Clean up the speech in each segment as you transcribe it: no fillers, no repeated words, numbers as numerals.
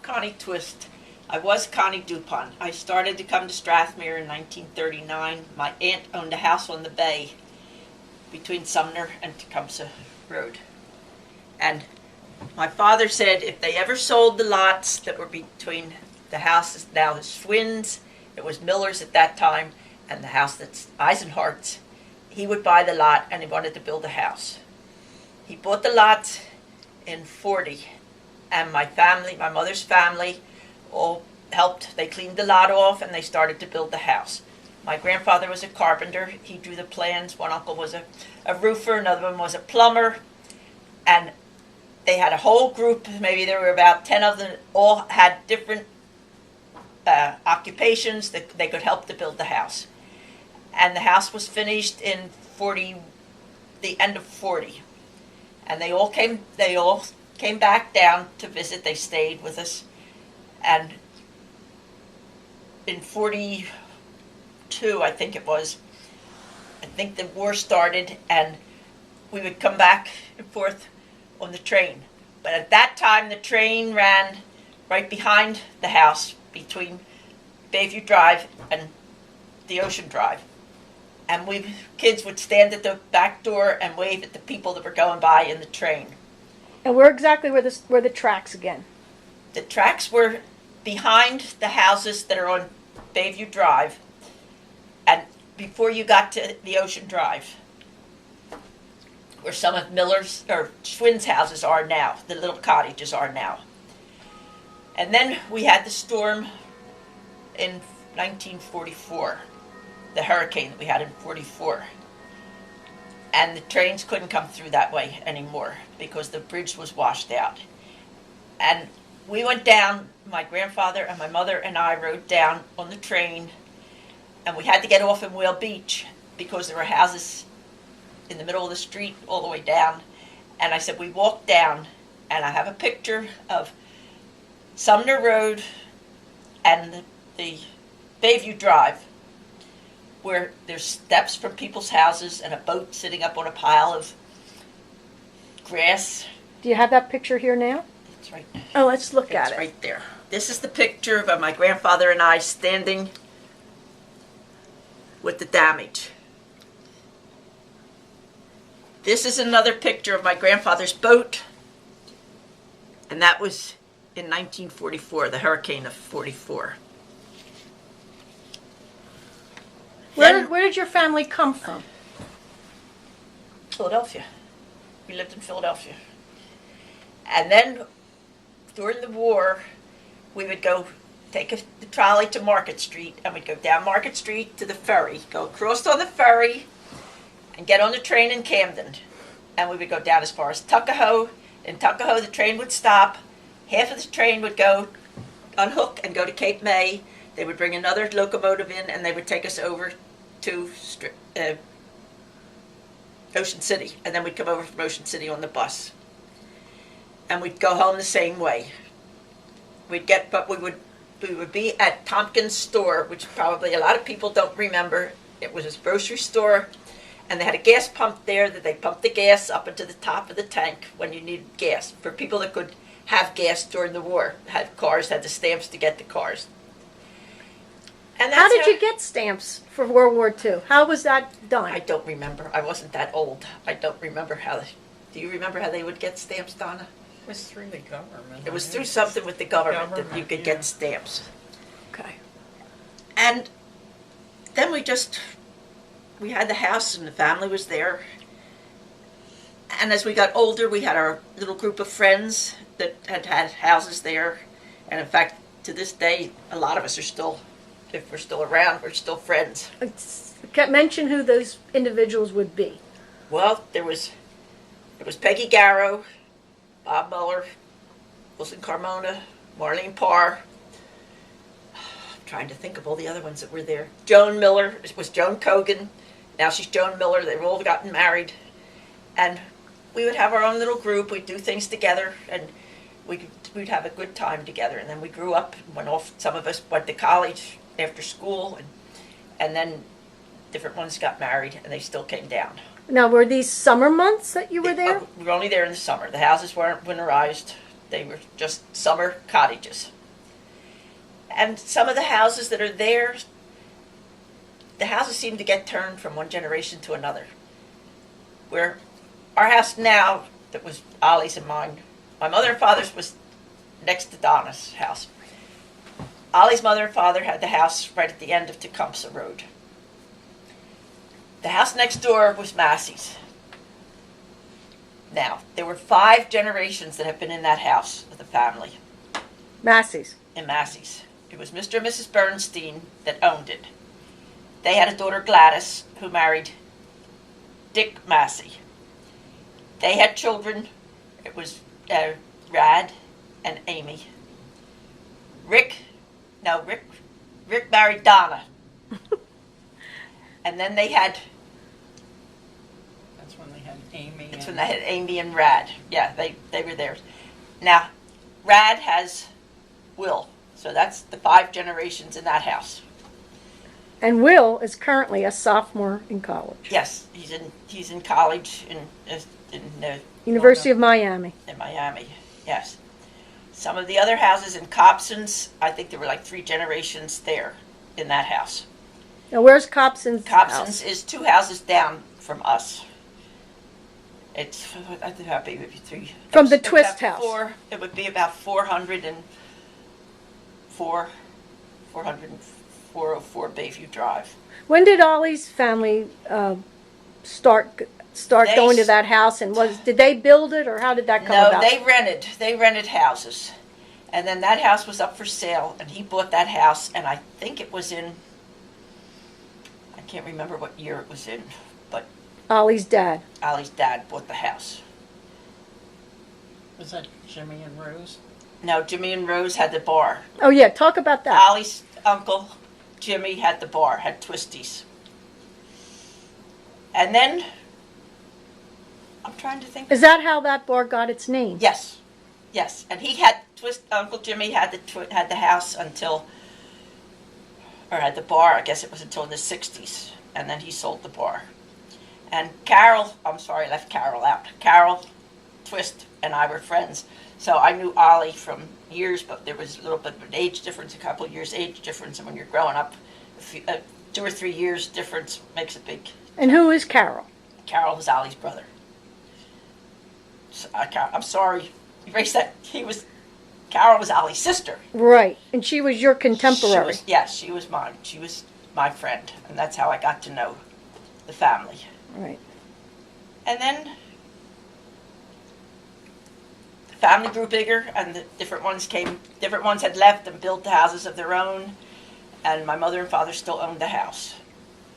Connie Twist. I was Connie Dupont. I started to come to Strathmere in 1939. My aunt owned a house on the bay between Sumner and Tecumseh Road. And my father said if they ever sold the lots that were between the houses, now the Swins, it was Miller's at that time, and the house that's Eisenhardt's, he would buy the lot and he wanted to build a house. He bought the lots in 40, and my family, my mother's family, all helped. They cleaned the lot off and they started to build the house. My grandfather was a carpenter. He drew the plans. One uncle was a roofer, another one was a plumber, and they had a whole group, maybe there were about 10 of them, all had different occupations that they could help to build the house. And the house was finished in 40, the end of 40. And they all came back down to visit. They stayed with us. And in 42, I think it was, I think the war started, and we would come back and forth on the train. But at that time, the train ran right behind the house between Bayview Drive and the Ocean Drive. And we kids would stand at the back door and wave at the people that were going by in the train. And where exactly were the tracks again? The tracks were behind the houses that are on Bayview Drive, and before you got to the Ocean Drive, where some of Miller's or Schwinn's houses are now, the little cottages are now. And then we had the storm in 1944, the hurricane that we had in 44. And the trains couldn't come through that way anymore because the bridge was washed out. And we went down, my grandfather and my mother and I rode down on the train, and we had to get off in Whale Beach because there were houses in the middle of the street all the way down. And I said, we walked down, and I have a picture of Sumner Road and the Bayview Drive, where there's steps from people's houses and a boat sitting up on a pile of grass. Do you have that picture here now? It's right. Oh, let's look at it. It's right there. This is the picture of my grandfather and I standing with the damage. This is another picture of my grandfather's boat, and that was in 1944, the hurricane of 44. Where did your family come from? Philadelphia. We lived in Philadelphia. And then during the war, we would go take the trolley to Market Street, and we'd go down Market Street to the ferry, go across on the ferry, and get on the train in Camden. And we would go down as far as Tuckahoe. In Tuckahoe, the train would stop. Half of the train would go unhook and go to Cape May. They would bring another locomotive in, and they would take us over to Ocean City. And then we'd come over from Ocean City on the bus. And we'd go home the same way. We would be at Tompkins' store, which probably a lot of people don't remember. It was a grocery store, and they had a gas pump there that they pumped the gas up into the top of the tank when you needed gas. For people that could have gas during the war, had cars, had the stamps to get the cars. And How did you get stamps for World War II? How was that done? I don't remember. I wasn't that old. I don't remember how. Do you remember how they would get stamps, Donna? It was through the government. It was through something with the government that you could get stamps. Okay. And then we had the house and the family was there. And as we got older, we had our little group of friends that had houses there. And in fact, to this day, a lot of us are still, if we're still around, we're still friends. Mention who those individuals would be. Well, it was Peggy Garrow, Bob Muller, Wilson Carmona, Marlene Parr. I'm trying to think of all the other ones that were there. Joan Miller. It was Joan Cogan. Now she's Joan Miller. They've all gotten married. And we would have our own little group. We'd do things together, and we'd have a good time together. And then we grew up and went off. Some of us went to college after school, and then different ones got married, and they still came down. Now, were these summer months that you were there? We were only there in the summer. The houses weren't winterized. They were just summer cottages. And some of the houses that are there, the houses seem to get turned from one generation to another. Where our house now, that was Ollie's and mine, my mother and father's was next to Donna's house. Ollie's mother and father had the house right at the end of Tecumseh Road. The house next door was Massey's. Now, there were 5 generations that have been in that house with the family Massey's. in Massey's. It was Mr. and Mrs. Bernstein that owned it. They had a daughter, Gladys, who married Dick Massey. They had children. It was Rad and Amy. Rick married Donna. And then they had, That's when they had Amy. that's when they had Amy and Rad. Yeah, they were theirs. Now, Rad has Will. So that's the 5 generations in that house. And Will is currently a sophomore in college. Yes, he's in college in University of Miami. in Miami. Yes. Some of the other houses in Cobson's, I think there were like 3 generations there in that house. Now, where's Cobson's Cobson's house? is 2 houses down from us. It's, I think that'd be maybe 3. From the It's Twist about house. 4, it would be about 404 Bayview Drive. When did Ollie's family start They going to s- that house? And did they build it, or how did that come No, about? they rented houses. And then that house was up for sale, and he bought that house, and I think it was in, I can't remember what year it was in, but Ollie's dad. Ollie's dad bought the house. Was that Jimmy and Rose? No, Jimmy and Rose had the bar. Oh yeah, talk about that. Ollie's uncle, Jimmy, had the bar, had Twisties. And then, I'm trying to think. Is that how that bar got its name? Yes, yes, and he had Uncle Jimmy had the house until, or had the bar. I guess it was until the '60s, and then he sold the bar. And Carol, I'm sorry, I left Carol out. Carol, Twist, and I were friends, so I knew Ollie from years, but there was a little bit of an age difference, a couple of years age difference, and when you're growing up, 2 or 3 years difference makes a big. And who is Carol? Carol was Ollie's brother. So, I'm sorry, erase that. Carol was Ollie's sister. Right, and she was your contemporary. Yes, she was mine. She was my friend, and that's how I got to know the family. Right. And then the family grew bigger, and the different ones had left and built the houses of their own, and my mother and father still owned the house.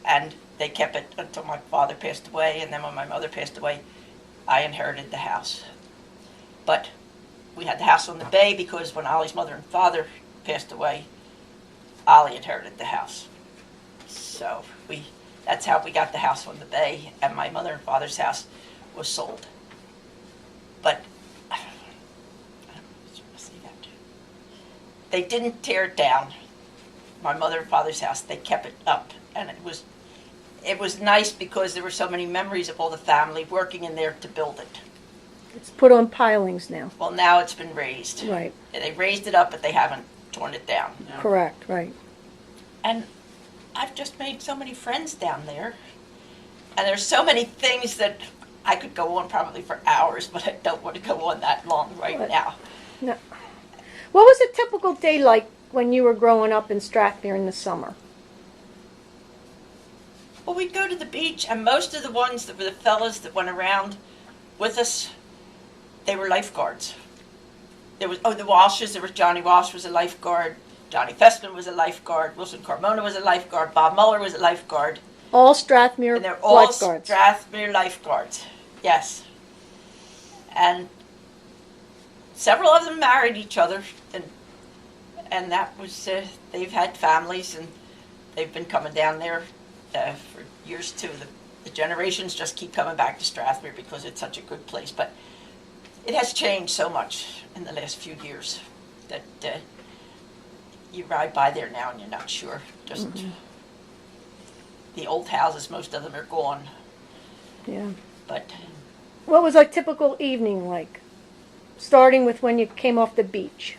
And they kept it until my father passed away, and then when my mother passed away, I inherited the house. But we had the house on the bay because when Ollie's mother and father passed away, Ollie inherited the house. So that's how we got the house on the bay, and my mother and father's house was sold. But they didn't tear it down, my mother and father's house. They kept it up, and it was nice because there were so many memories of all the family working in there to build it. It's put on pilings now. Well, now it's been raised. Right. They raised it up, but they haven't torn it down. No. Correct, right. And I've just made so many friends down there. And there's so many things that I could go on probably for hours, but I don't want to go on that long right Right. now. No. What was a typical day like when you were growing up in Strathmere in the summer? Well, we'd go to the beach, and most of the ones that were the fellas that went around with us, they were lifeguards. There was, the Walshes, there was Johnny Walsh was a lifeguard, Johnny Festman was a lifeguard, Wilson Carmona was a lifeguard, Bob Muller was a lifeguard. All Strathmere And they're all lifeguards. Strathmere lifeguards, yes. And several of them married each other, and that was, they've had families, and they've been coming down there for years too. The generations just keep coming back to Strathmere because it's such a good place, but it has changed so much in the last few years that you ride by there now and you're not sure. Just the old houses, most of them are gone, Yeah. but What was a typical evening like? starting with when you came off the beach?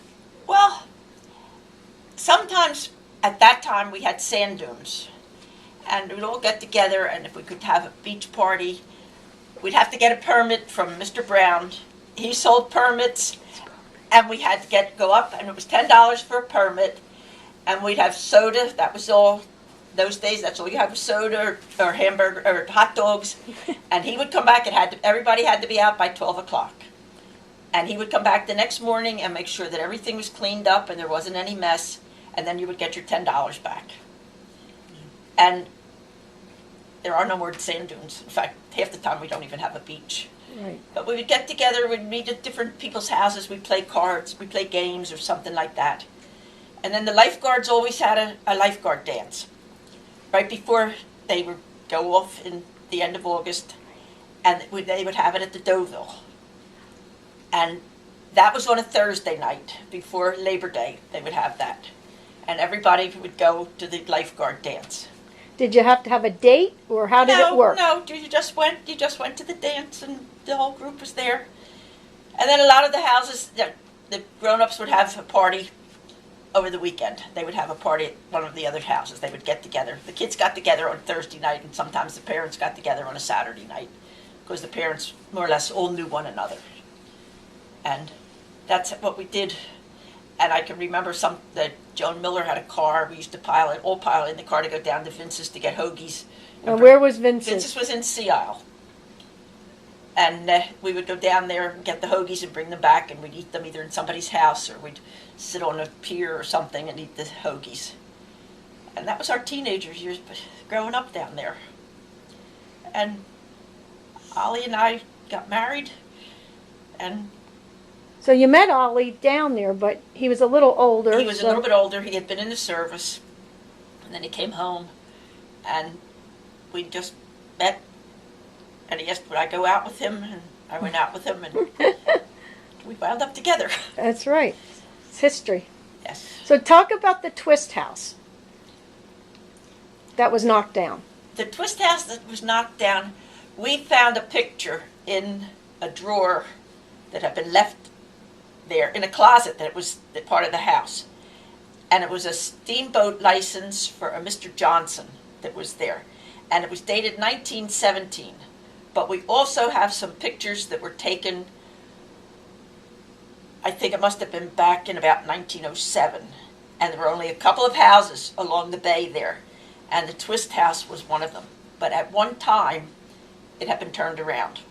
Well, sometimes at that time we had sand dunes, and we'd all get together, and if we could have a beach party, we'd have to get a permit from Mr. Brown. He sold permits, and we had to go up, and it was $10 for a permit, and we'd have soda. That was all. Those days, that's all you had was soda or hamburger or hot dogs. And he would come back, and everybody had to be out by 12 o'clock. And he would come back the next morning and make sure that everything was cleaned up and there wasn't any mess, and then you would get your $10 back. And there are no more sand dunes. In fact, half the time we don't even have a beach. Right. But we would get together, we'd meet at different people's houses, we'd play cards, we'd play games or something like that. And then the lifeguards always had a lifeguard dance right before they would go off in the end of August, and they would have it at the Deauville. And that was on a Thursday night before Labor Day. They would have that, and everybody would go to the lifeguard dance. Did you have to have a date, or how did it work? No, you just went to the dance, and the whole group was there. And then a lot of the houses, the grown-ups would have a party over the weekend. They would have a party at one of the other houses. They would get together. The kids got together on Thursday night, and sometimes the parents got together on a Saturday night, because the parents more or less all knew one another. And that's what we did. And I can remember that Joan Miller had a car. We used to all pile in the car to go down to Vince's to get hoagies. And where was Vincent? Vince's was in Sea Isle. And we would go down there and get the hoagies and bring them back, and we'd eat them either in somebody's house, or we'd sit on a pier or something and eat the hoagies. And that was our teenager years growing up down there. And Ollie and I got married, and So you met Ollie down there, but he was a little older. he was a little bit older. He had been in the service, and then he came home, and we just met. And he asked would I go out with him, and I went out with him, and we wound up together. That's right. It's history. Yes. So talk about the twist house that was knocked down. The twist house that was knocked down, we found a picture in a drawer that had been left there in a closet that was part of the house. And it was a steamboat license for a Mr. Johnson that was there. And it was dated 1917. But we also have some pictures that were taken, I think it must have been back in about 1907. And there were only a couple of houses along the bay there. And the twist house was one of them. But at one time, it had been turned around,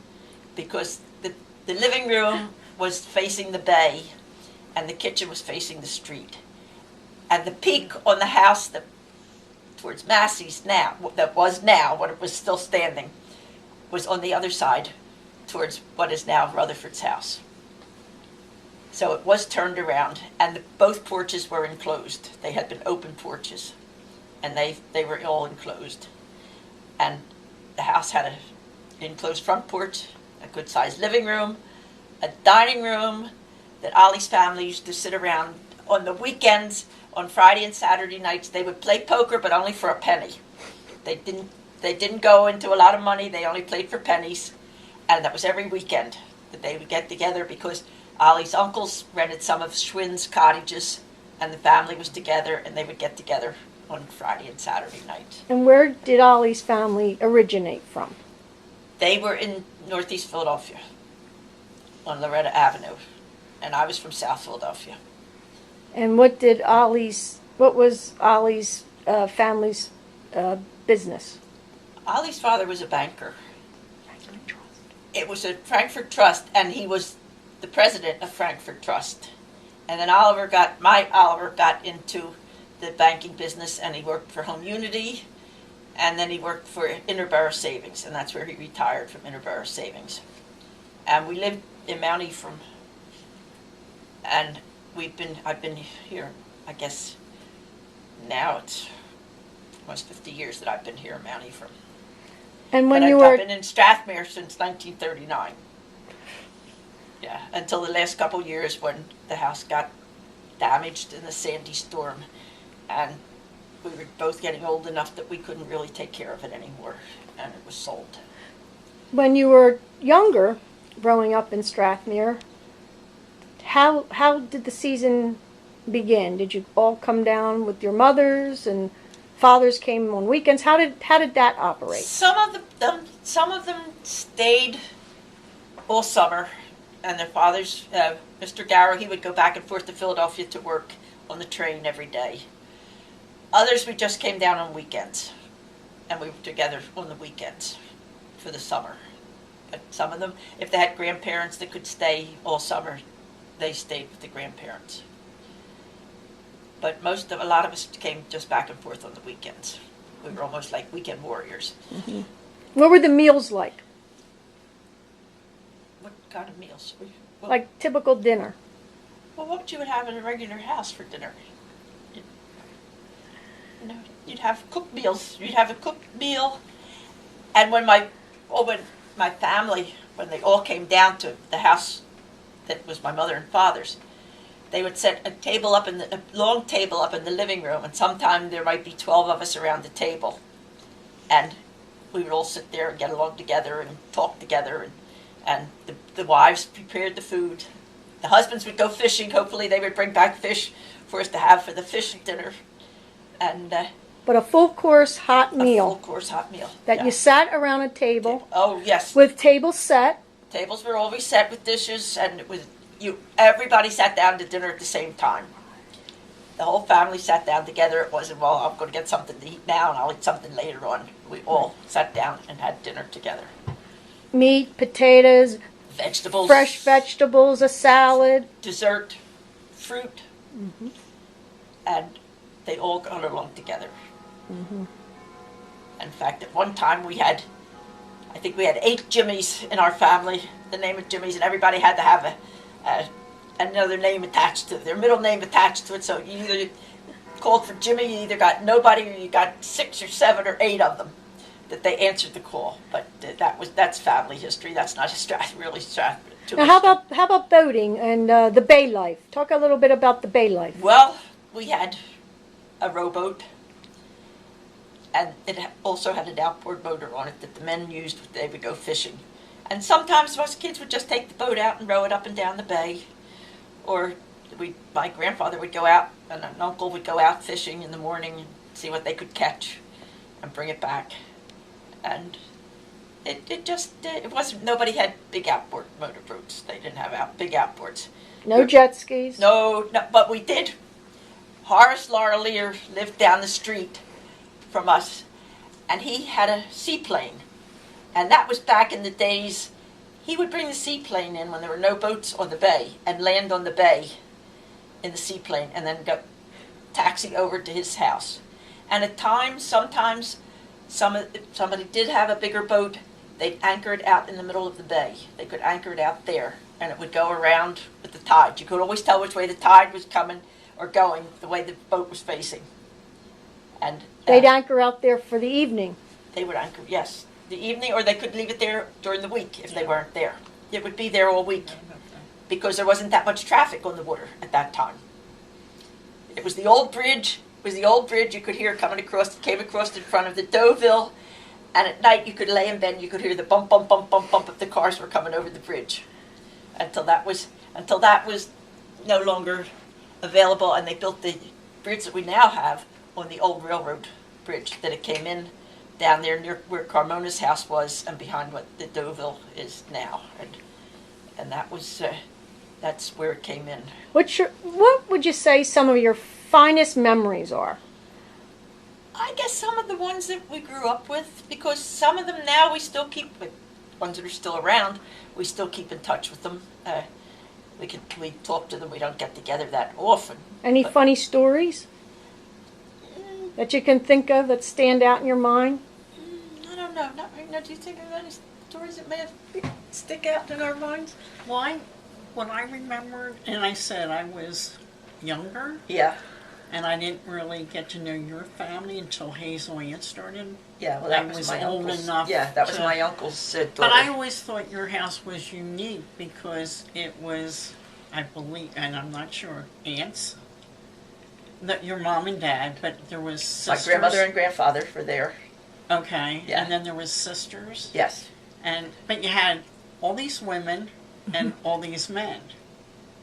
because the living room was facing the bay, and the kitchen was facing the street. And the peak on the house that towards Massey's now, that was now, when it was still standing, was on the other side, towards what is now Rutherford's house. So it was turned around, and both porches were enclosed. They had been open porches, and they were all enclosed. And the house had an enclosed front porch, a good-sized living room, a dining room that Ollie's family used to sit around on the weekends. On Friday and Saturday nights, they would play poker, but only for a penny. They didn't go into a lot of money. They only played for pennies, and that was every weekend that they would get together, because Ollie's uncles rented some of Schwinn's cottages, and the family was together, and they would get together on Friday and Saturday night. And where did Ollie's family originate from? They were in Northeast Philadelphia, on Loretta Avenue, and I was from South Philadelphia. And what was Ollie's family's business? Ollie's father was a banker. It was a Frankfurt Trust, and he was the president of Frankfurt Trust. And then Oliver got into the banking business, and he worked for Home Unity, and then he worked for Interborough Savings, and that's where he retired from Interborough Savings. And we lived in Mount Ephraim, and I've been here, I guess, now it's almost 50 years that I've been here in Mount Ephraim. And when I've been in Strathmere since 1939. Yeah, until the last couple years when the house got damaged in the Sandy storm, and we were both getting old enough that we couldn't really take care of it anymore, and it was sold. When you were younger, growing up in Strathmere, how did the season begin? Did you all come down with your mothers and fathers came on weekends? How did that operate? Some of them stayed all summer, and their fathers, Mr. Garrow, he would go back and forth to Philadelphia to work on the train every day. Others, we just came down on weekends, and we were together on the weekends for the summer. But some of them, if they had grandparents that could stay all summer, they stayed with the grandparents. But a lot of us came just back and forth on the weekends. We were almost like weekend warriors. Mm-hmm. What were the meals like? What kind of meals? Well, Like typical dinner? well, what you would have in a regular house for dinner? You know, you'd have cooked meals. You'd have a cooked meal, and when my family, when they all came down to the house that was my mother and father's, they would set a long table up in the living room, and sometime there might be 12 of us around the table, and we would all sit there and get along together and talk together, and the wives prepared the food. The husbands would go fishing. Hopefully they would bring back fish for us to have for the fish dinner, and But a full course hot a meal full course hot meal. that Yeah. you sat around a table Oh yes. with tables set. Tables were always set with dishes, and everybody sat down to dinner at the same time. The whole family sat down together. It wasn't, well, I'm going to get something to eat now and I'll eat something later on. We all sat down and had dinner together. Meat, potatoes, Vegetables. fresh vegetables, a salad. Dessert, fruit. Mm-hmm. And they all got along together. Mm-hmm. In fact, at one time I think we had 8 Jimmies in our family, the name of Jimmy's, and everybody had to have another name attached to it, their middle name attached to it. So you either called for Jimmy, you either got nobody, or you got 6 or 7 or 8 of them that they answered the call. But that's family history. That's not really Strathmere. Now, how about boating and the bay life? Talk a little bit about the bay life. Well, we had a rowboat, and it also had an outboard motor on it that the men used when they would go fishing. And sometimes most kids would just take the boat out and row it up and down the bay. Or my grandfather would go out, and an uncle would go out fishing in the morning and see what they could catch and bring it back. And it wasn't, nobody had big outboard motor boats. They didn't have big outboards. No jet skis. No, but we did. Horace Laurelier lived down the street from us, and he had a seaplane. And that was back in the days, he would bring the seaplane in when there were no boats on the bay and land on the bay in the seaplane and then go taxi over to his house. And at times, sometimes, somebody did have a bigger boat, they'd anchor it out in the middle of the bay. They could anchor it out there, and it would go around with the tide. You could always tell which way the tide was coming or going, the way the boat was facing. And They'd anchor out there for the evening. they would anchor, yes, the evening, or they could leave it there during the week if they weren't there. It would be there all week because there wasn't that much traffic on the water at that time. It was the old bridge. It was the old bridge you could hear coming across. It came across in front of the Deauville, and at night you could lay in bed and you could hear the bump, bump, bump, bump, bump if the cars were coming over the bridge. Until that was no longer available, and they built the bridge that we now have on the old railroad bridge that it came in down there near where Carmona's house was and behind what the Deauville is now, and that was that's where it came in. What would you say some of your finest memories are? I guess some of the ones that we grew up with, because some of them now we still keep, the ones that are still around, we still keep in touch with them. We talk to them. We don't get together that often. Any funny stories that you can think of that stand out in your mind? I don't know. Not right now. Do you think of any stories that may have stick out in our minds? Why? What I remembered, and I said I was younger, Yeah. and I didn't really get to know your family until Hazel Ann started. Yeah. Well, I that was was my old uncle's. enough Yeah, that was to- my uncle's daughter. But I always thought your house was unique because it was, I believe, and I'm not sure, aunts. That your mom and dad, but there was My sisters. grandmother and grandfather were there. Okay, Yeah. and then there was sisters. Yes. But you had all these women and all these men.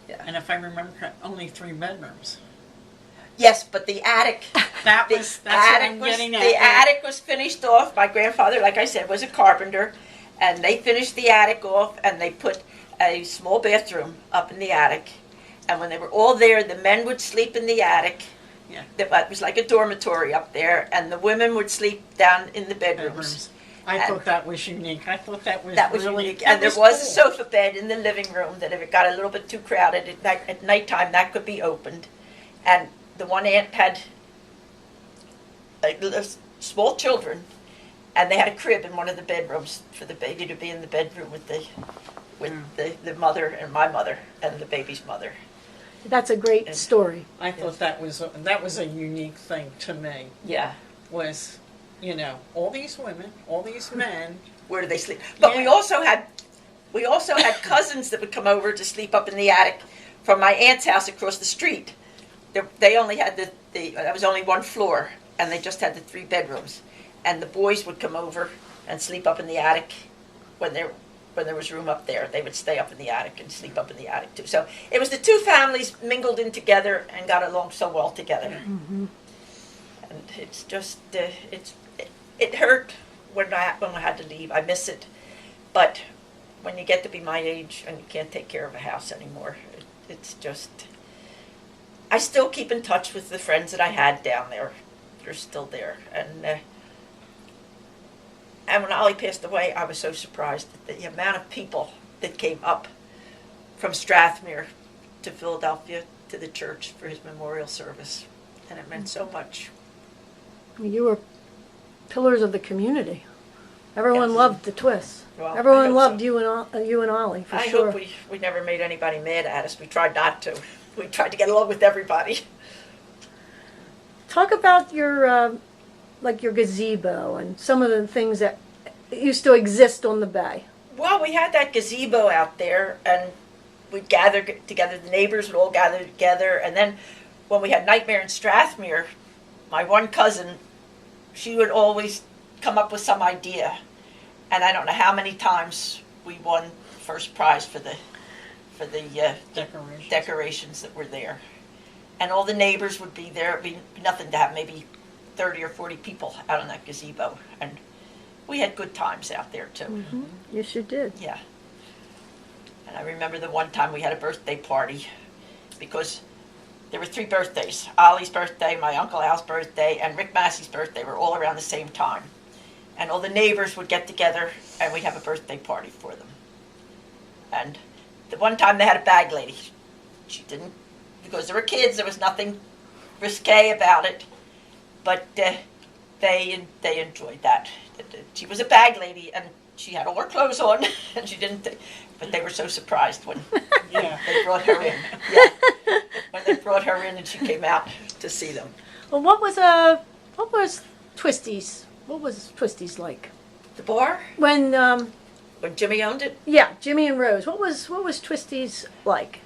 Yeah. And if I remember correct, only 3 bedrooms. Yes, but the attic. That's what I'm getting at. The attic was finished off. My grandfather, like I said, was a carpenter, and they finished the attic off, and they put a small bathroom up in the attic. And when they were all there, the men would sleep in the attic. Yeah. It was like a dormitory up there, and the women would sleep down in the bedrooms. I And thought that was unique. I thought that was really unique. that And there was a cool. sofa bed in the living room that if it got a little bit too crowded at nighttime, that could be opened. And the one aunt had small children, and they had a crib in one of the bedrooms for the baby to be in the bedroom with the mother and my mother and the baby's mother. That's a great story. I thought that was a unique thing to me. Yeah. Was, all these women, all these men. Where do they sleep? But Yeah. we also had cousins that would come over to sleep up in the attic from my aunt's house across the street. They only had that was only one floor, and they just had the 3 bedrooms. And the boys would come over and sleep up in the attic when there was room up there. They would stay up in the attic and sleep up in the attic too. So it was the 2 families mingled in together and got along so well together. Mm-hmm. And it's just it hurt when I had to leave. I miss it, but when you get to be my age and you can't take care of a house anymore, it's just. I still keep in touch with the friends that I had down there. They're still there, and when Ollie passed away, I was so surprised at the amount of people that came up from Strathmere to Philadelphia to the church for his memorial service, and it meant so much. You were pillars of the community. Everyone Yes. loved the twists. Well, I Everyone hope loved so. you and Ollie, for I sure. hope we never made anybody mad at us. We tried not to. We tried to get along with everybody. Talk about your your gazebo and some of the things that used to exist on the bay. Well, we had that gazebo out there, and we'd gather together. The neighbors would all gather together, and then when we had Nightmare in Strathmere, my one cousin, she would always come up with some idea, and I don't know how many times we won first prize for the decorations that were there. And all the neighbors would be there. It'd be nothing to have maybe 30 or 40 people out on that gazebo. And we had good times out there, too. Mm-hmm. Yes, you did. Yeah. And I remember the one time we had a birthday party because there were 3 birthdays. Ollie's birthday, my Uncle Al's birthday, and Rick Massey's birthday were all around the same time. And all the neighbors would get together and we'd have a birthday party for them. And the one time they had a bag lady. She didn't, because there were kids, there was nothing risque about it. But they enjoyed that. She was a bag lady and she had all her clothes on and she didn't, but they were so surprised when they brought her in. Yeah. When they brought her in and she came out to see them. Well, what was Twisties? What was Twisties like? The bar, When Jimmy owned it, Jimmy and Rose. What was Twisties like?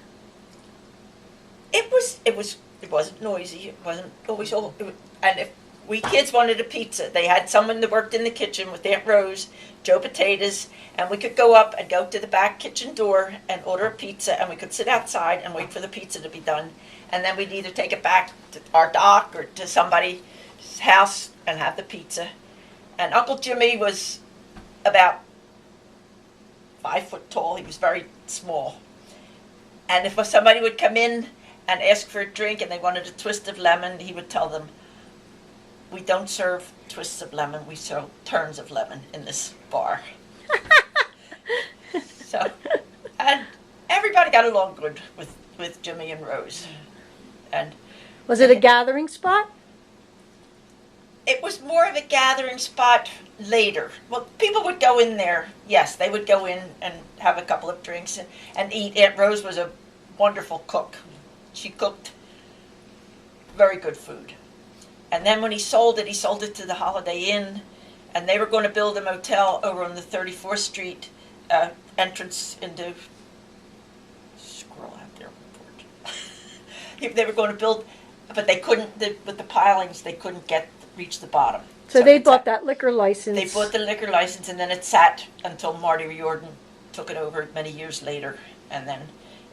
it wasn't noisy. It wasn't always all. And if we kids wanted a pizza, they had someone that worked in the kitchen with Aunt Rose, Joe Potatoes, and we could go up and go to the back kitchen door and order a pizza, and we could sit outside and wait for the pizza to be done, and then we'd either take it back to our dock or to somebody's house and have the pizza. And Uncle Jimmy was about 5 foot tall. He was very small. And if somebody would come in and ask for a drink and they wanted a twist of lemon, he would tell them, "We don't serve twists of lemon, we serve turns of lemon in this bar." So, and everybody got along good with Jimmy and Rose. And Was it a gathering spot? it was more of a gathering spot later. Well, people would go in there. Yes, they would go in and have a couple of drinks and eat. Aunt Rose was a wonderful cook. She cooked very good food. And then when he sold it to the Holiday Inn, and they were going to build a motel over on the 34th Street entrance into scroll out there. They were going to build, but they couldn't. With the pilings, they couldn't reach the bottom. So they it bought sat- that liquor license. They bought the liquor license, and then it sat until Marty Riordan took it over many years later, and then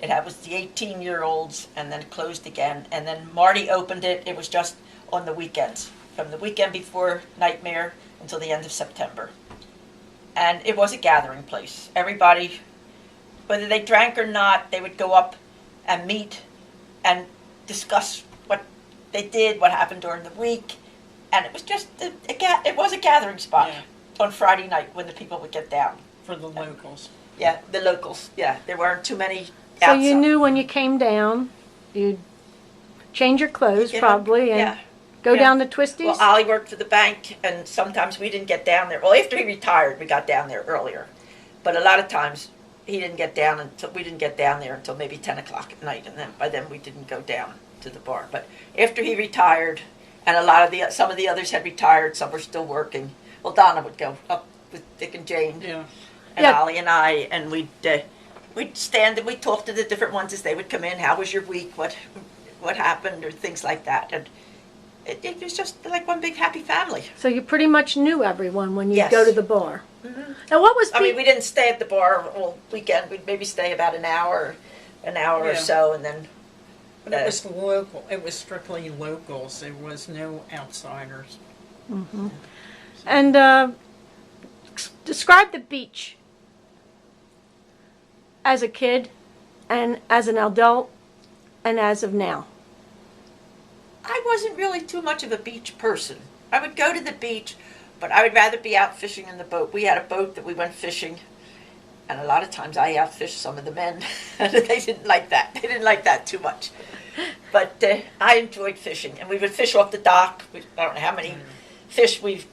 was the 18-year-olds, and then it closed again. And then Marty opened it. It was just on the weekends, from the weekend before Nightmare until the end of September. And it was a gathering place. Everybody, whether they drank or not, they would go up and meet and discuss what they did, what happened during the week. And it was just, it was a gathering spot on Friday night when the people would get down. For the locals. Yeah, the locals. Yeah, there weren't too many So outside. you knew when you came down, you'd change your clothes Get probably up, and yeah. go Yeah. down to Twisties? Well, Ollie worked for the bank, and sometimes we didn't get down there. Well, after he retired, we got down there earlier. But a lot of times, we didn't get down there until maybe 10 o'clock at night, and then by then we didn't go down to the bar. But after he retired, and some of the others had retired, some were still working. Well, Donna would go up with Dick and Jane, Yeah. and Yeah. Ollie and I, and we'd stand and we'd talk to the different ones as they would come in. How was your week? What happened, or things like that. And it was just like one big happy family. So you pretty much knew everyone when you'd Yes. go to the bar. Mhm. And what was I mean, we didn't stay at the bar all weekend. We'd maybe stay about an hour or Yeah. so, and then But it was local. It was strictly locals. There was no outsiders. And describe the beach as a kid and as an adult and as of now. I wasn't really too much of a beach person. I would go to the beach, but I would rather be out fishing in the boat. We had a boat that we went fishing, and a lot of times I outfished some of the men. They didn't like that. They didn't like that too much. But I enjoyed fishing, and we would fish off the dock. I don't know how many fish we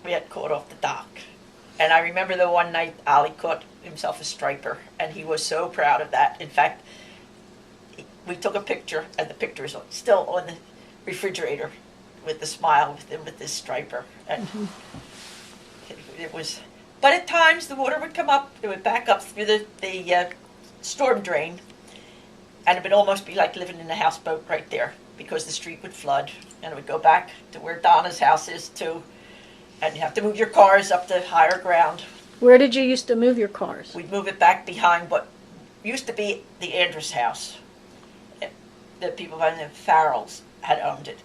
had caught off the dock. And I remember the one night Ollie caught himself a striper, and he was so proud of that. In fact, we took a picture, and the picture is still on the refrigerator with the smile with him with this striper. And it was, but at times the water would come up, it would back up through the storm drain, and it would almost be like living in a houseboat right there, because the street would flood, and it would go back to where Donna's house is too, and you have to move your cars up to higher ground. Where did you used to move your cars? We'd move it back behind what used to be the Andrews house. The people by the Farrells had owned it.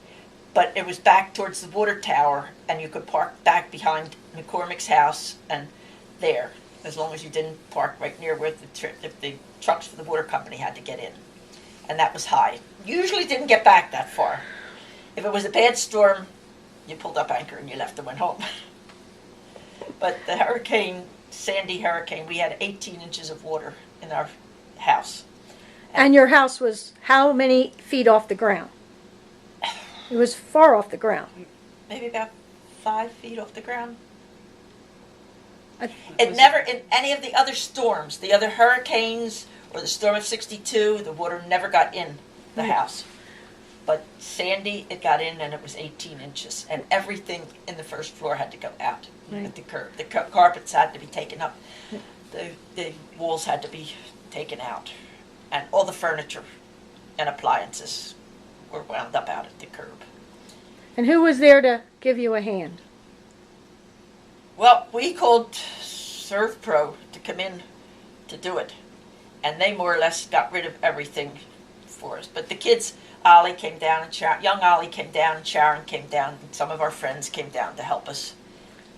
But it was back towards the water tower, and you could park back behind McCormick's house and there, as long as you didn't park right near where the trucks for the water company had to get in. And that was high. Usually didn't get back that far. If it was a bad storm, you pulled up anchor and you left and went home. But the Sandy hurricane, we had 18 inches of water in our house. And your house was how many feet off the ground? It was far off the ground. Maybe about 5 feet off the ground. I- It never, in any of the other storms, the other hurricanes or the storm of 62, the water never got in the house. But Sandy, it got in, and it was 18 inches. And everything in the first floor had to go out at the curb. The carpets had to be taken up. The walls had to be taken out. And all the furniture and appliances were wound up out at the curb. And who was there to give you a hand? Well, we called ServPro to come in to do it, and they more or less got rid of everything for us. But the kids, Ollie came down, and young Ollie came down, and Sharon came down, and some of our friends came down to help us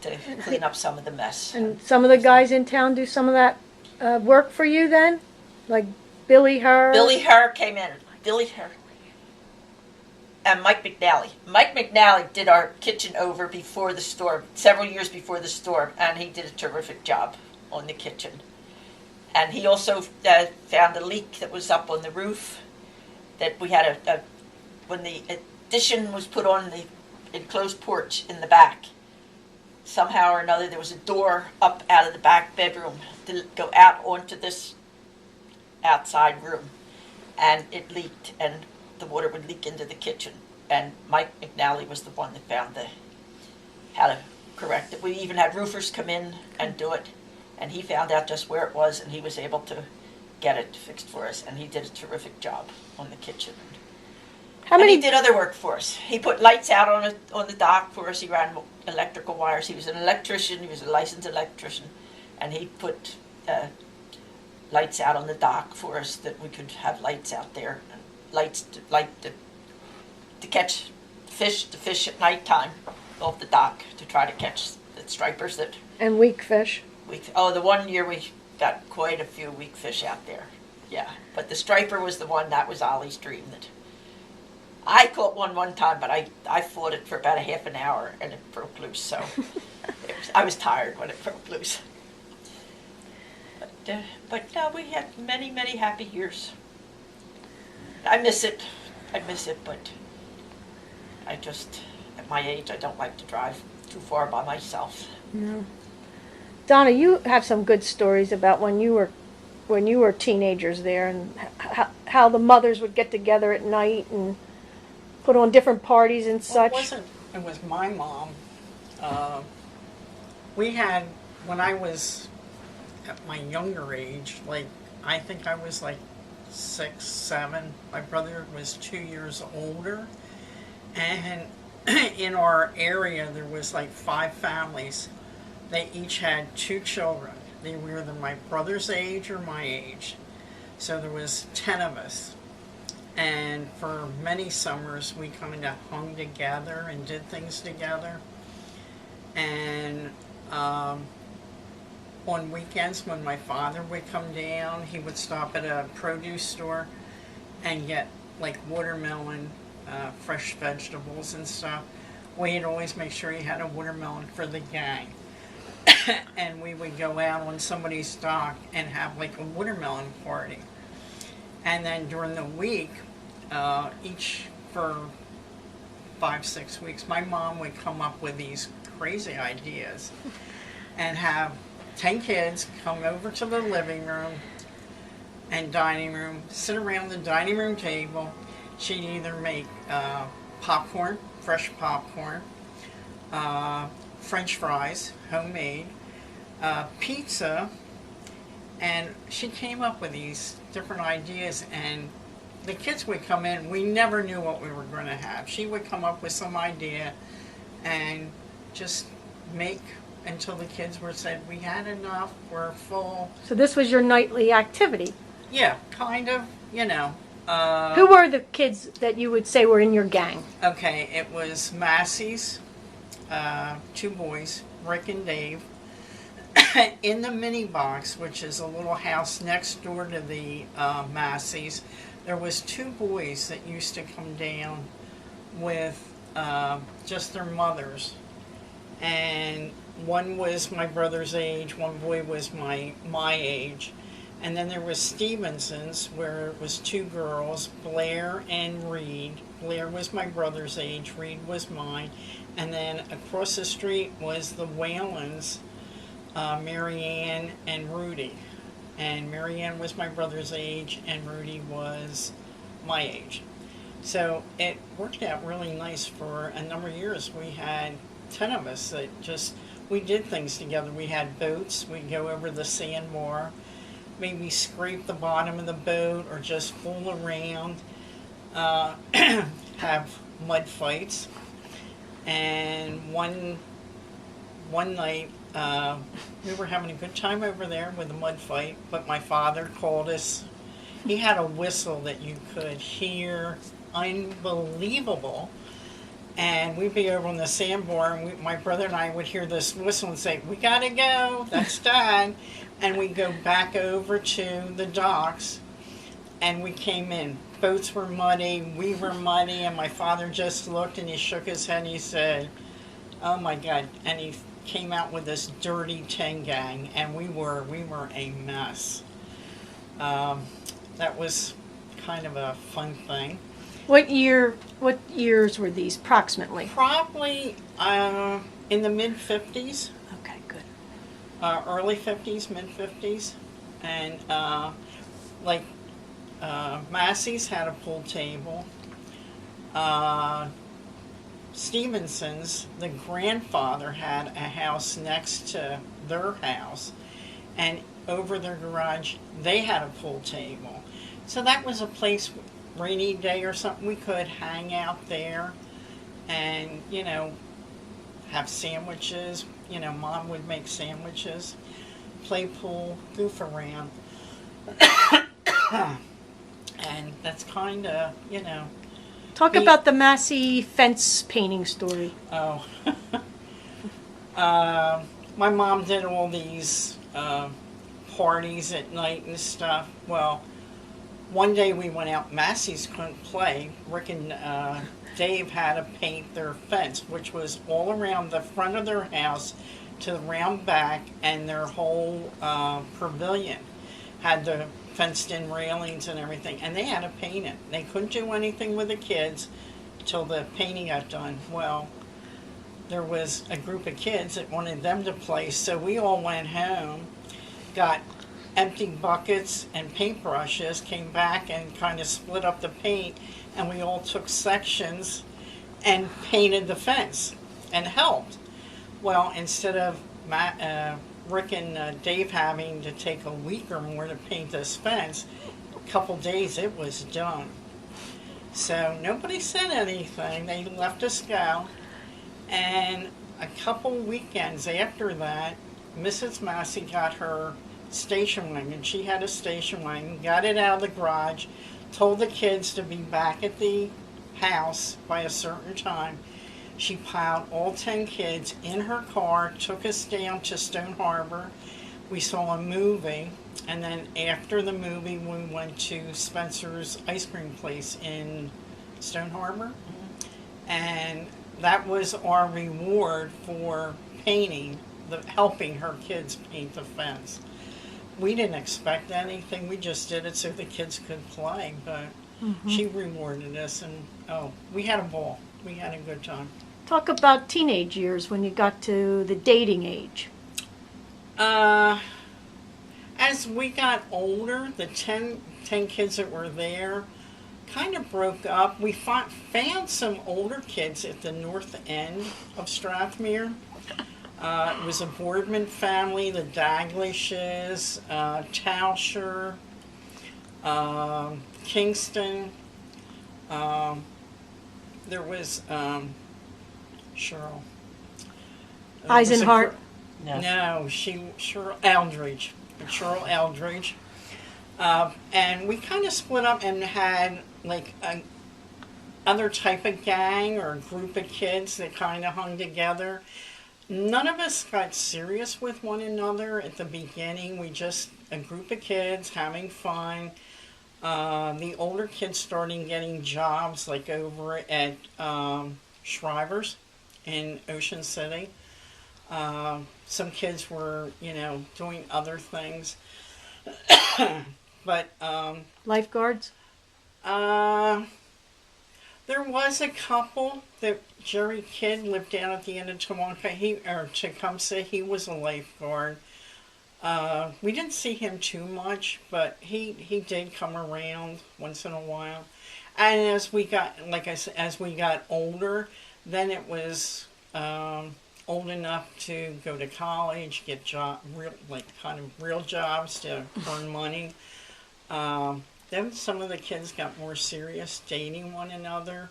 to clean up some of the mess. And some of the guys in town do some of that work for you then? Like Billy Herr? Billy Herr came in. Billy Herr. And Mike McNally. Mike McNally did our kitchen over before the storm, several years before the storm, and he did a terrific job on the kitchen. And he also found a leak that was up on the roof, that we had when the addition was put on the enclosed porch in the back, somehow or another there was a door up out of the back bedroom to go out onto this outside room, and it leaked, and the water would leak into the kitchen. And Mike McNally was the one that found how to correct it. We even had roofers come in and do it, and he found out just where it was, and he was able to get it fixed for us, and he did a terrific job on the kitchen. How And many? he did other work for us. He put lights out on the dock for us. He ran electrical wires. He was an electrician. He was a licensed electrician, and he put lights out on the dock for us, that we could have lights out there, lights to light to catch fish, to fish at nighttime off the dock to try to catch the stripers that And weak fish. the one year we got quite a few weak fish out there. Yeah, but the striper was the one that was Ollie's dream. That I caught one time, but I fought it for about a half an hour and it broke loose. So I was tired when it broke loose. But no, we had many happy years. I miss it, but I just, at my age, I don't like to drive too far by myself. No. Donna, you have some good stories about when you were teenagers there, and how the mothers would get together at night and put on different parties and such. It was my mom. We had, when I was at my younger age, like, I think I was like 6, 7. My brother was 2 years older. And in our area, there was like 5 families. They each had 2 children. They were either my brother's age or my age. So there was 10 of us. And for many summers, we kind of hung together and did things together. And on weekends, when my father would come down, he would stop at a produce store and get like watermelon, fresh vegetables and stuff. We'd always make sure he had a watermelon for the gang. And we would go out on somebody's dock and have like a watermelon party. And then during the week, each for 5, 6 weeks, my mom would come up with these crazy ideas and have 10 kids come over to the living room and dining room, sit around the dining room table. She'd either make popcorn, fresh popcorn, French fries, homemade, pizza, and she came up with these different ideas, and the kids would come in. We never knew what we were going to have. She would come up with some idea and just make until the kids were said, we had enough, we're full. So this was your nightly activity. Yeah, kind of, you know. Who were the kids that you would say were in your gang? Okay, it was Massey's, 2 boys, Rick and Dave. In the mini box, which is a little house next door to the Massey's, there was 2 boys that used to come down with just their mothers. And one was my brother's age, one boy was my age. And then there was Stevenson's, where it was 2 girls, Blair and Reed. Blair was my brother's age, Reed was mine. And then across the street was the Whalens, Mary Ann and Rudy. And Mary Ann was my brother's age, and Rudy was my age. So it worked out really nice for a number of years. We had 10 of us that just, we did things together. We had boats, we'd go over the sandbar, maybe scrape the bottom of the boat or just fool around, have mud fights. And one night, we were having a good time over there with a mud fight, but my father called us. He had a whistle that you could hear, unbelievable. And we'd be over on the sandbar, and my brother and I would hear this whistle and say, we gotta go, that's done. And we'd go back over to the docks, and we came in. Boats were muddy, we were muddy, and my father just looked and he shook his head and he said, oh my God. And he came out with this dirty 10 gang, and we were a mess. That was kind of a fun thing. What years were these approximately? Probably in the mid-50s. Okay, good. Early 50s, mid-50s. And Massey's had a pool table. Stevenson's, the grandfather had a house next to their house, and over their garage they had a pool table. So that was a place, rainy day or something, we could hang out there and, you know, have sandwiches. You know, Mom would make sandwiches, play pool, goof around. And that's kind of, you know, Talk about the Massey fence painting story. oh. My mom did all these parties at night and stuff. Well, one day we went out, Massey's couldn't play. Rick and Dave had to paint their fence, which was all around the front of their house to the round back, and their whole pavilion had the fenced in railings and everything, and they had to paint it. They couldn't do anything with the kids till the painting got done. Well, there was a group of kids that wanted them to play, so we all went home, got empty buckets and paintbrushes, came back and kind of split up the paint, and we all took sections and painted the fence and helped. Well, instead of Rick and Dave having to take a week or more to paint this fence, a couple days it was done. So nobody said anything. They let us go. And a couple weekends after that, Mrs. Massey got her station wagon. She had a station wagon, got it out of the garage, told the kids to be back at the house by a certain time. She piled all 10 kids in her car, took us down to Stone Harbor. We saw a movie, and then after the movie, we went to Spencer's ice cream place in Stone Harbor. And that was our reward for painting, helping her kids paint the fence. We didn't expect anything. We just did it so the kids could play, but she rewarded us, and we had a ball. We had a good time. Talk about teenage years when you got to the dating age. As we got older, the 10 kids that were there kind of broke up. We found some older kids at the north end of Strathmere. It was a Boardman family, the Daglishes, Tauscher, Kingston. There was Cheryl. Eisenhart. No, Cheryl Eldridge. Cheryl Eldridge. And we kind of split up and had like a other type of gang or group of kids that kind of hung together. None of us got serious with one another at the beginning. We just, a group of kids having fun. The older kids starting getting jobs like over at Shriver's in Ocean City. Some kids were, doing other things. But Lifeguards. There was a couple that Jerry Kidd lived down at the end of Tecumseh. He was a lifeguard. We didn't see him too much, but he did come around once in a while. And as we got, like I said, as we got older, then it was old enough to go to college, get real jobs to earn money. Then some of the kids got more serious, dating one another.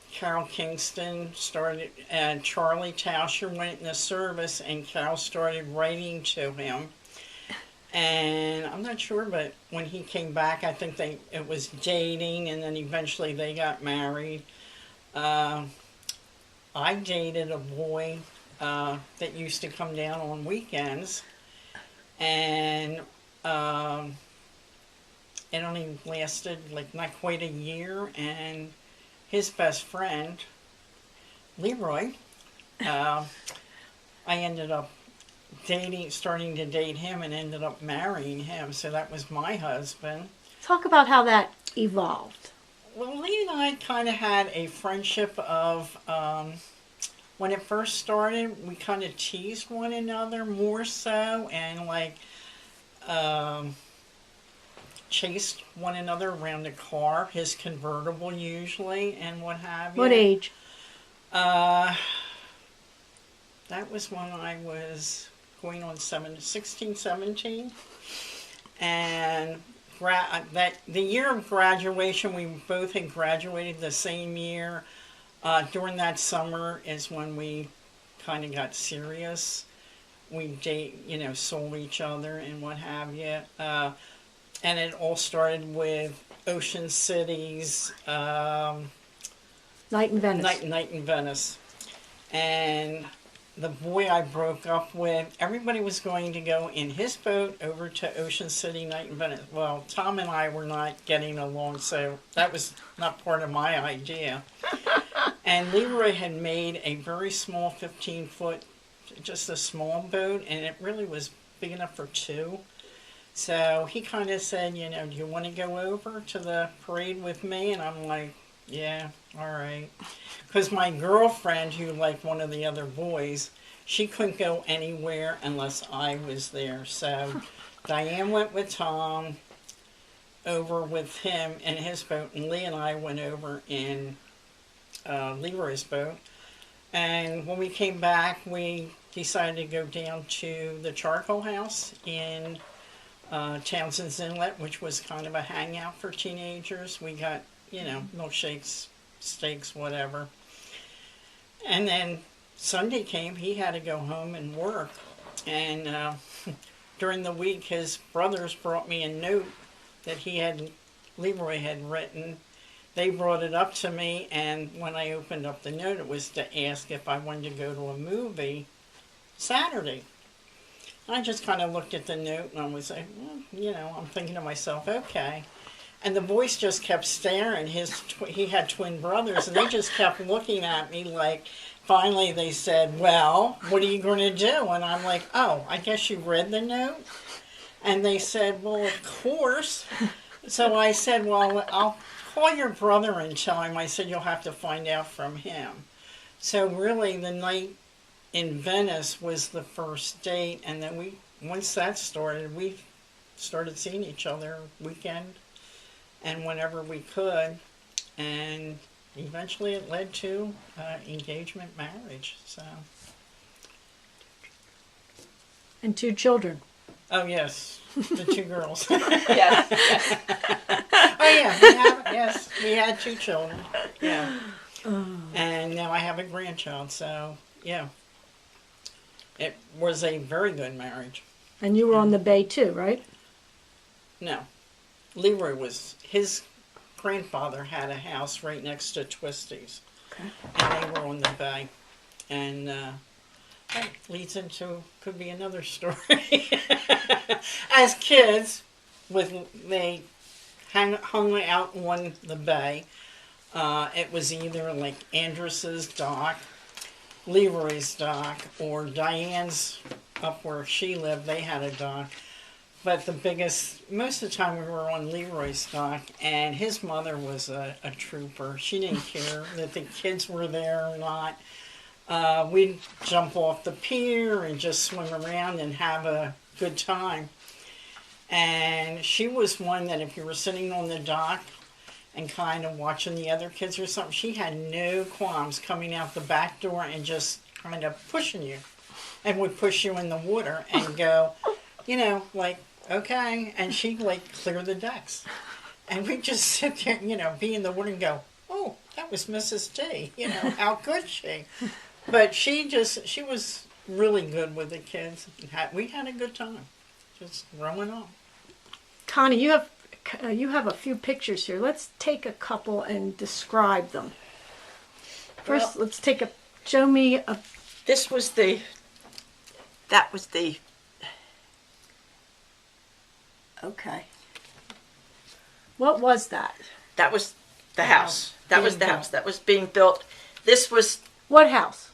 Carol Kingston started, and Charlie Tauscher went in the service, and Carol started writing to him. And I'm not sure, but when he came back, I think it was dating, and then eventually they got married. I dated a boy that used to come down on weekends, and it only lasted not quite a year, and his best friend, Leroy, I ended up starting to date him, and ended up marrying him, so that was my husband. Talk about how that evolved. Well, Lee and I kind of had a friendship of, when it first started, we kind of teased one another more so, and chased one another around the car, his convertible usually, and what have you. What age? That was when I was going on 16, 17. And the year of graduation, we both had graduated the same year. During that summer is when we kind of got serious. saw each other and what have you. And it all started with Ocean City's Night in Venice. night in Venice. And the boy I broke up with, everybody was going to go in his boat over to Ocean City Night in Venice. Well, Tom and I were not getting along, so that was not part of my idea. And Leroy had made a very small 15-foot, just a small boat, and it really was big enough for two. So he kind of said, do you want to go over to the parade with me? And I'm like, yeah, all right. Because my girlfriend, who liked one of the other boys, she couldn't go anywhere unless I was there. So Diane went with Tom over with him in his boat, and Lee and I went over in Leroy's boat. And when we came back, we decided to go down to the charcoal house in Townsend's Inlet, which was kind of a hangout for teenagers. We got, milkshakes, steaks, whatever. And then Sunday came, he had to go home and work. And during the week, his brothers brought me a note that Leroy had written. They brought it up to me, and when I opened up the note, it was to ask if I wanted to go to a movie Saturday. I just kind of looked at the note, and I was like, I'm thinking to myself, okay. And the boys just kept staring. He had twin brothers, and they just kept looking at me like, finally they said, well, what are you going to do? And I'm like, oh, I guess you read the note? And they said, well, of course. So I said, well, I'll call your brother and tell him. I said, you'll have to find out from him. So really, the night in Venice was the first date, and then once that started, we started seeing each other weekend and whenever we could, and eventually it led to engagement marriage. So. And 2 children. Oh yes, the 2 girls. Yes. Oh yeah, we had 2 children. Yeah. And now I have a grandchild, so yeah. It was a very good marriage. And you were on the bay too, right? No. Leroy his grandfather had a house right next to Twisty's. Okay. And they were on the bay. And that leads into, could be another story. As kids, they hung out on the bay. It was either like Andrus's dock, Leroy's dock, or Diane's, up where she lived, they had a dock. But most of the time we were on Leroy's dock, and his mother was a trooper. She didn't care that the kids were there or not. We'd jump off the pier and just swim around and have a good time. And she was one that if you were sitting on the dock and kind of watching the other kids or something, she had no qualms coming out the back door and just kind of pushing you, and would push you in the water and go, like, okay, and she'd like clear the decks. And we'd just sit there, be in the water and go, oh, that was Mrs. T, how could she? But she was really good with the kids. We had a good time, just growing up. Connie, you have a few pictures here. Let's take a couple and describe them. First, let's show me a. That was the. Okay. What was that? That was the house. That was the house that was being built. This was What house?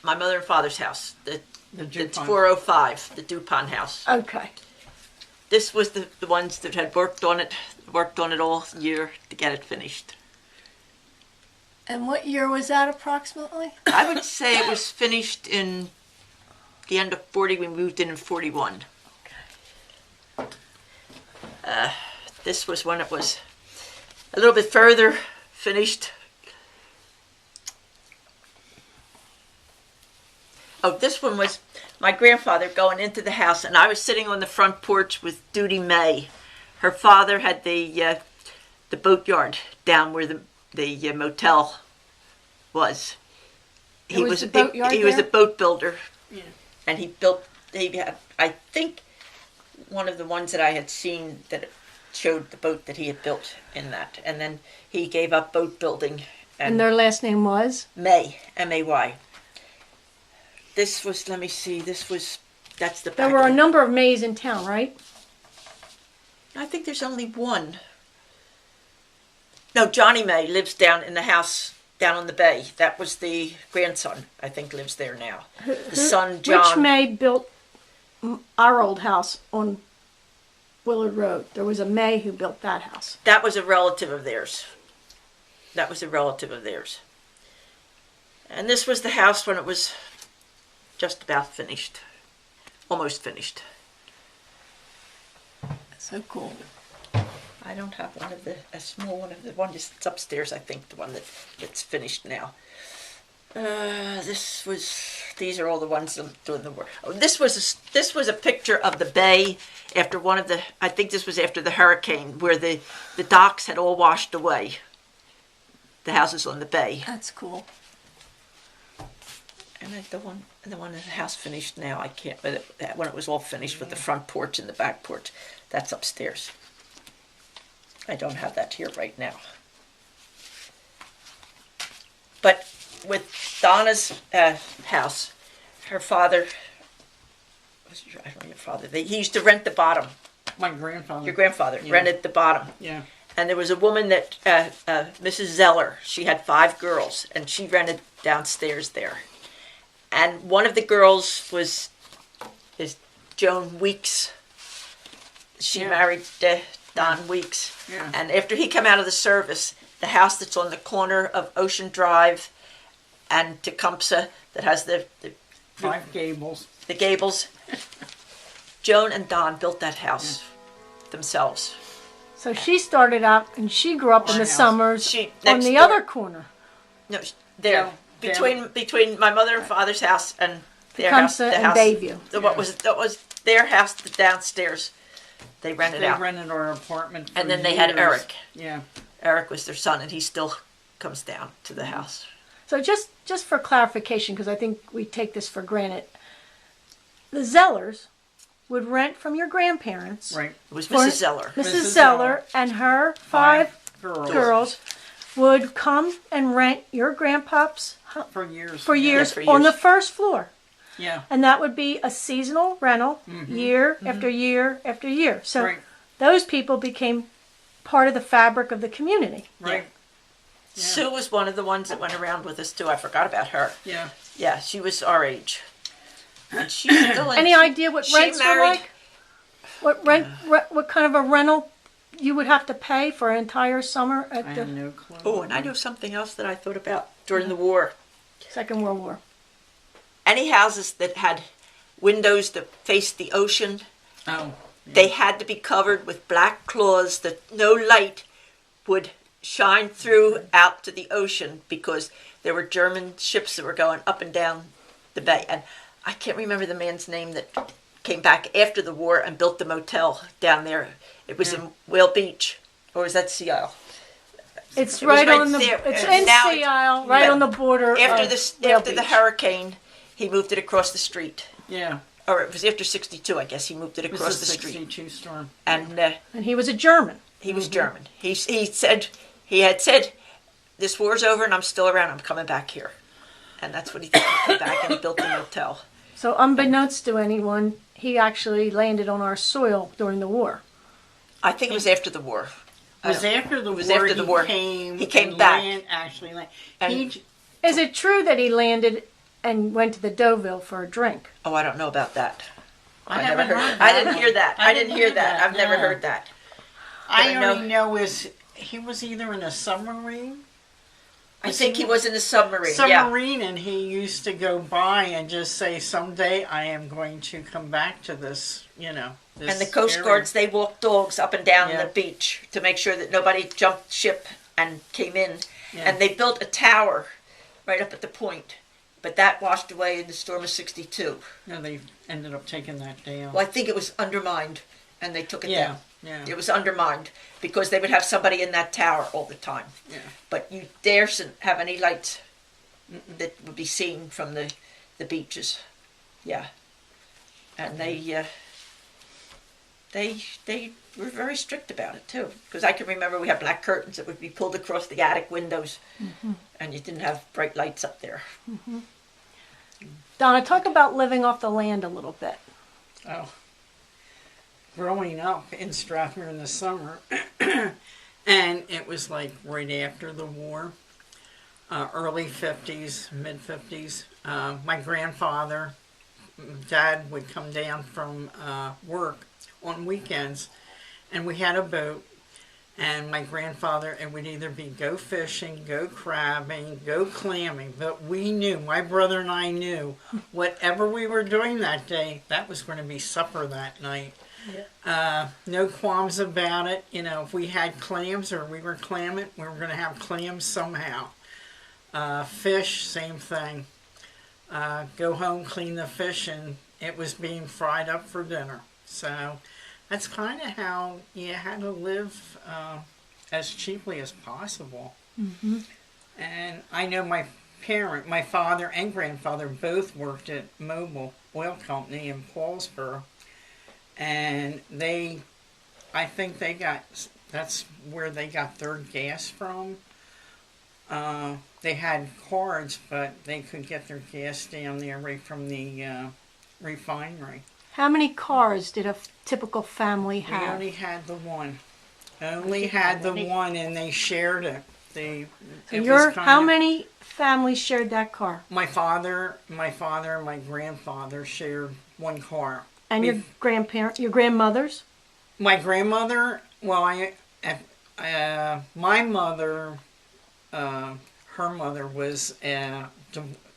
my mother and father's house. It's DuPont. 405, the DuPont house. Okay. This was the ones that had worked on it all year to get it finished. And what year was that approximately? I would say it was finished in the end of 40. We moved in 41. This was when it was a little bit further finished. Oh, this one was my grandfather going into the house, and I was sitting on the front porch with Duty May. Her father had the boatyard down where the motel was. There was a boatyard he was a there? boat builder. Yeah. and he had, I think, one of the ones that I had seen that showed the boat that he had built in that. And then he gave up boat building. And their last name was? May, M-A-Y. This was, let me see, that's the back There were of a it. number of Mays in town, right? I think there's only one. No, Johnny May lives down in the house down on the bay. That was the grandson, I think, lives there now. The son, John. Which May built our old house on Willard Road? There was a May who built that house. That was a relative of theirs. That was a relative of theirs. And this was the house when it was just about finished. Almost finished. So cool. I don't have a small one of the one that's upstairs, I think, the one that's finished now. These are all the ones doing the work. Oh, this was a picture of the bay after I think this was after the hurricane, where the docks had all washed away. The houses on the bay. That's cool. And the one in the house finished now, I can't, but when it was all finished with the front porch and the back porch, that's upstairs. I don't have that here right now. But with Donna's house, her father, I don't know your father, he used to rent the bottom. My grandfather. Your grandfather Yeah. rented the bottom. Yeah. And there was a woman that, Mrs. Zeller, she had 5 girls, and she rented downstairs there. And one of the girls is Joan Weeks. She Yeah. married Don Weeks. Yeah. And after he came out of the service, the house that's on the corner of Ocean Drive and Tecumseh, that has the 5 gables. the gables, Joan and Don built that house themselves. So she started out, and she grew up in My the house. summers She- on next the door. other corner. No, there. No, Between my mother and father's house and their house, Tecumseh the and house, Bayview. that was their house downstairs. They rented They out, rented our apartment for and then they had years. Eric. Yeah. Eric was their son, and he still comes down to the house. So just for clarification, because I think we take this for granted, the Zellers would rent from your grandparents. Right. It was For- Mrs. Zeller. Mrs. Mrs. Zeller Zeller and her 5 girls. girls would come and rent your grandpa's For years. for years for on years. the first floor. Yeah. And that would be a seasonal rental year after year after year. So Right. those people became part of the fabric of the community. Right. Yeah. Sue was one of the ones that went around with us too. I forgot about her. Yeah. Yeah, she was our age. And she's still in. Any idea what She rents were married- like? What kind of a rental you would have to pay for an entire summer I at have the no clue. Oh, and I know something else that I thought about during the war. Second World War? Any houses that had windows that faced the ocean, Oh. they had to be covered with black cloths that no light would shine through out to the ocean, because there were German ships that were going up and down the bay. And I can't remember the man's name that came back after the war and built the motel down there. It was in Whale Beach, or was that Sea Isle? It's It was right right on the. there. It's And in now Sea it's- Isle, right but on the border. After of the Whale Beach. hurricane, he moved it across the street. Yeah. Or it was after 62, I guess. He moved it It was across the the street. 62 storm. And And he was a German. he was German. He had said, "This war's over and I'm still around. I'm coming back here." And that's what he did. He came back and he built the motel. So unbeknownst to anyone, he actually landed on our soil during the war. I think it was after the war. It was after the was war. after the war. Came He came and back. Actually, And- he Is it true that he landed and went to the Deauville for a drink? Oh, I don't know about that. I never haven't heard. heard I that. didn't hear that. I didn't hear that. I've never no. heard that. I I know- only know is he was either in a submarine. I think he was in the submarine. Yeah. Submarine, and he used to go by and just say, "Someday I am going to come back to this." You know. This And the Coast area. Guards, they walked dogs up and down Yeah. the beach to make sure that nobody jumped ship and came in. Yeah. And they built a tower right up at the point. But that washed away in the storm of 62. No, they ended up taking that down. Well, I think it was undermined, and they took it Yeah, down. yeah. It was undermined because they would have somebody in that tower all the time. Yeah. But you daresn't have any lights that would be seen from the beaches. Yeah. and they were very strict about it too. Because I can remember we had black curtains that would be pulled across the attic windows, and you didn't have bright lights up there. Donna, talk about living off the land a little bit. Oh, growing up in Strathmere in the summer, and it was like right after the war, early 50s, mid 50s. My grandfather, Dad would come down from work on weekends, and we had a boat. And my grandfather, it would either be go fishing, go crabbing, go clamming. But we knew, my brother and I knew, whatever we were doing that day, that was going to be supper that night. Yeah. No qualms about it. You know, if we had clams or we were clamming, we were going to have clams somehow. Fish, same thing. Go home, clean the fish, and it was being fried up for dinner. So that's kind of how you had to live as cheaply as possible. And I know my father and grandfather both worked at Mobil Oil Company in Paulsboro. And I think that's where they got their gas from. They had cards, but they could get their gas down there right from the refinery. How many cars did a typical family We have? only had the one. Only had the one, and they shared it. How many families shared that car? My father, and my grandfather shared one car. And your grandmothers? My grandmother, well, my mother, her mother was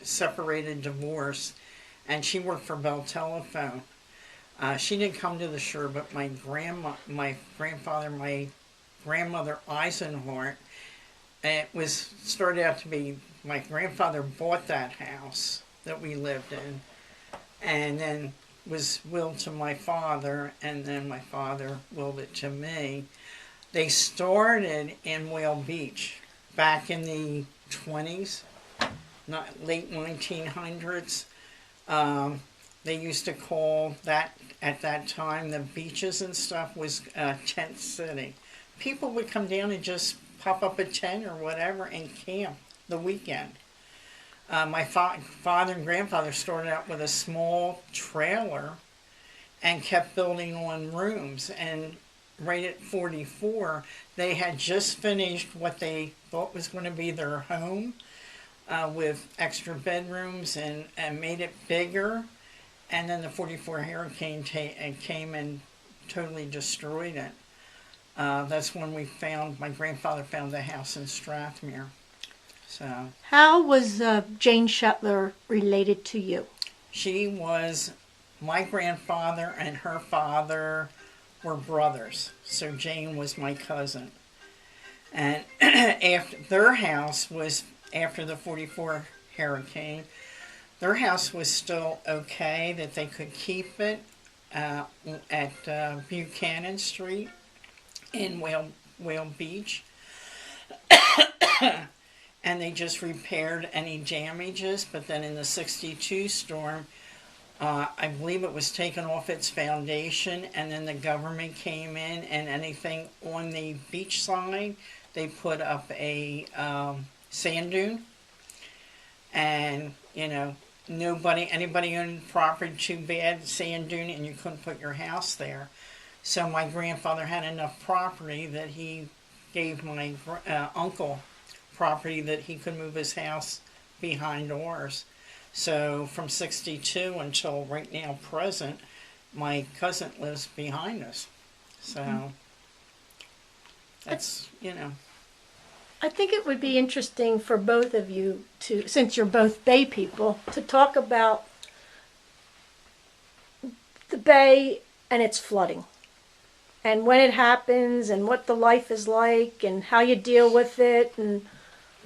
separated, divorced, and she worked for Bell Telephone. She didn't come to the shore, but my grandfather, my grandmother Eisenhart, started out to be, my grandfather bought that house that we lived in, and then was willed to my father, and then my father willed it to me. They started in Whale Beach back in the 20s, late 1900s. They used to call that, at that time, the beaches and stuff was Tent City. People would come down and just pop up a tent or whatever and camp the weekend. My father and grandfather started out with a small trailer and kept building on rooms. And right at 44, they had just finished what they thought was going to be their home with extra bedrooms and made it bigger. And then the 44 hurricane came and totally destroyed it. That's when my grandfather found the house in Strathmere. So, How was Jane Shetler related to you? she was, my grandfather and her father were brothers. So Jane was my cousin. And after their house was, after the 44 hurricane, their house was still okay, that they could keep it at Buchanan Street in Whale Beach. And they just repaired any damages, but then in the 62 storm, I believe it was taken off its foundation, and then the government came in, and anything on the beach side, they put up a sand dune. And, anybody owned property too bad, sand dune, and you couldn't put your house there. So my grandfather had enough property that he gave my uncle property that he could move his house behind ours. So from 62 until right now present, my cousin lives behind us. So that's, I think it would be interesting for both of you to, since you're both Bay people, to talk about the Bay and its flooding. And when it happens, and what the life is like, and how you deal with it, and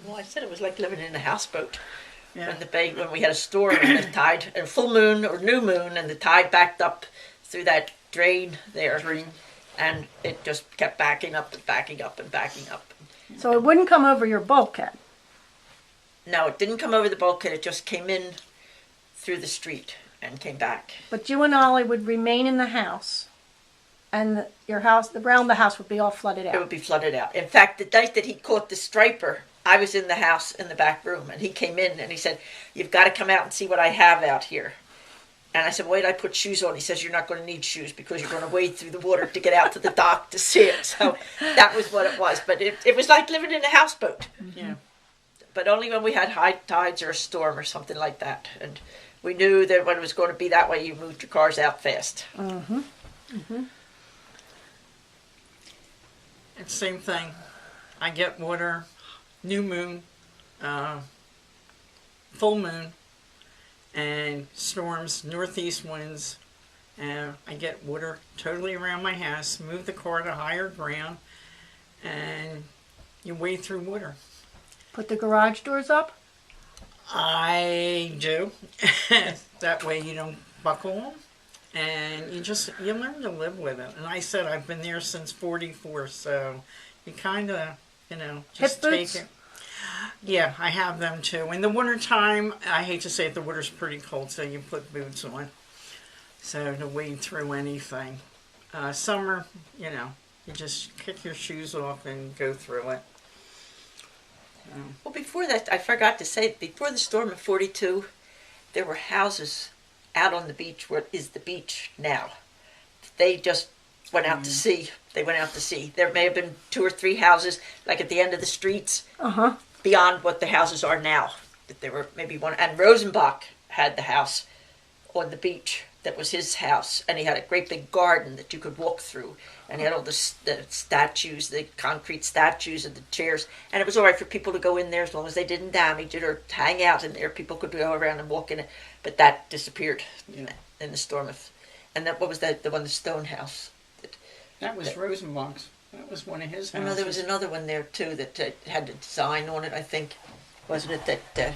Well, I said it was like living in a houseboat. Yeah. When we had a storm and the tide, and full moon or new moon, and the tide backed up through that drain there, and it just kept backing up and backing up and backing up. so it wouldn't come over your bulkhead. No, it didn't come over the bulkhead. It just came in through the street, and came back. But you and Ollie would remain in the house, and your house, around the house, would be all flooded It would out. be flooded out. In fact, the night that he caught the striper, I was in the house in the back room, and he came in and he said, "You've got to come out and see what I have out here." And I said, "Wait, I put shoes on." He says, "You're not going to need shoes because you're going to wade through the water to get out to the dock to see it." So that was what it was. But it was like living in a houseboat. Yeah. But only when we had high tides or a storm or something like that. And we knew that when it was going to be that way, you moved your cars out fast. It's same thing. I get water, new moon, full moon, and storms, northeast winds. And I get water totally around my house, move the car to higher ground, and you wade through water. Put the garage doors up? I do. That way you don't buckle them. And you learn to live with it. And I said I've been there since 44, so you kind of, just Hip take boots? it. Yeah, I have them too. In the wintertime, I hate to say it, the water's pretty cold, so you put boots on. So to wade through anything. Summer, you just kick your shoes off and go through it. Well, before that, I forgot to say, before the storm of 42, there were houses out on the beach where is the beach now. They just went out to sea. They went out to sea. There may have been 2 or 3 houses, like at the end of the streets, beyond what the houses are now. That there were maybe one. And Rosenbach had the house on the beach that was his house, and he had a great big garden that you could walk through, and he had all the statues, the concrete statues and the chairs, and it was all right for people to go in there as long as they didn't damage it or hang out in there. People could go around and walk in it, but that disappeared in the storm of. And that, what was that? The one, the stone house. That was Rosenbach's. That was one of his houses. No, there was another one there too that had a design on it. I think, wasn't it that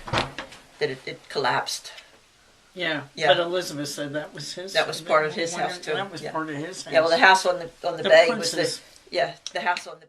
it collapsed? Yeah, Yeah. but Elizabeth said that was his. That was part of his house too. That was Yeah. part of his house. Yeah, well, the house on the The bay Prince's. was the house on the